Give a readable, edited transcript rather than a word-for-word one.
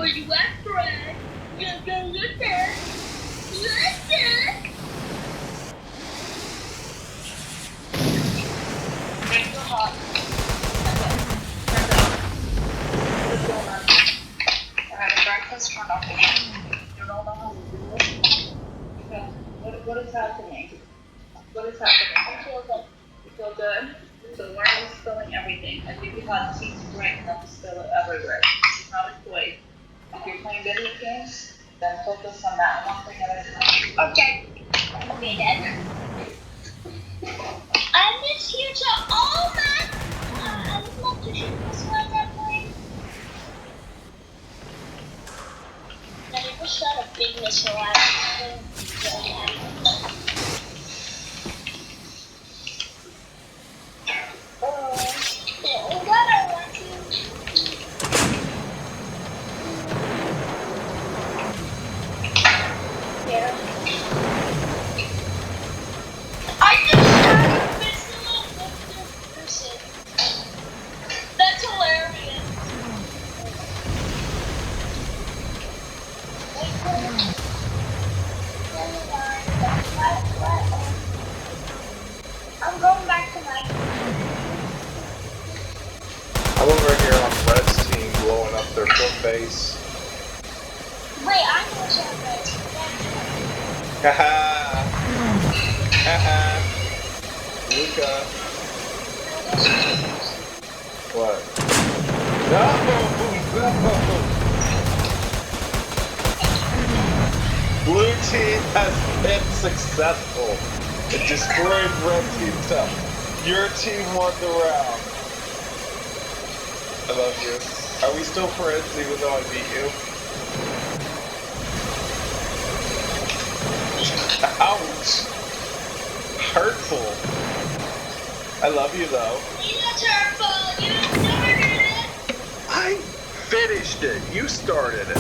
Where you at, Fred? Look there. Look there. Bring your hot. What's going on? We're having breakfast for nothing. You don't know how to do it? What is happening? What is happening? I feel good. You feel good? So why are you spilling everything? I think you had tea to drink, not to spill it everywhere. It's not a toy. If you're playing video games, then focus on that one thing at a time. Okay. Okay then. I'm just here to all that. I would love to shoot this one that way. I never shot a big missile at it. That's hilarious. I'm going back to my... I'm over here on Red's team blowing up their foot base. Wait, I know what's on Red. Haha! Haha! Luca! What? No! No! Blue team has been successful in destroying Red team's stuff. Your team won the round. I love you. Are we still friends even though I beat you? Ouch! Hurtful. I love you though. It's hurtful. You started it. I finished it. You started it.